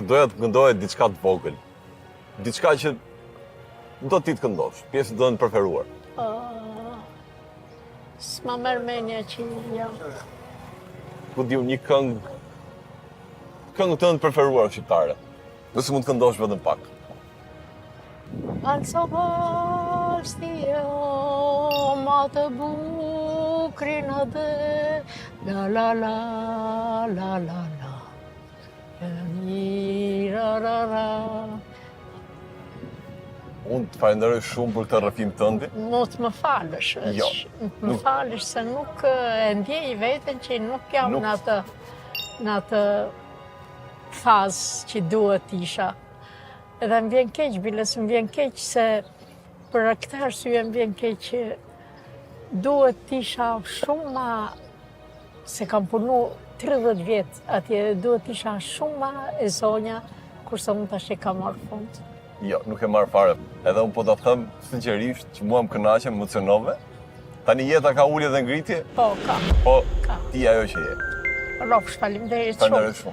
doja të këndoje diçka të vogël. Diçka që do ti të këndosh, pjesën tënde të preferuar. S'ma merr mendja që jam. Ku diu një këngë tënde të preferuar shqiptare. Nëse mund të këndosh vetëm pak. Alzo posti ma të bukrin dhe la la la la la la ra ra ra. Unë të falenderoj shumë për këtë rrëfim tëndi. Mos më falësh, Jo. më falësh se nuk e ndjej veten që nuk jam në atë fazë që duhet isha. Edhe më vjen keq, biles më vjen keq se për këtë arsye më vjen keq që duhet isha shumë ma, se kam punu 30 vjet atje, duhet isha shumë ma e zonja, kurse unë tash e kam marrë fund. Jo, nuk e marr fare. Edhe unë po ta them sinqerisht që mua më kënaqe, më emocionove. Tani jeta ka ulje dhe ngritje, Po, ka. po Ka. ti ajo që je. Rofsh, faleminderit Faleminderit shumë. shumë.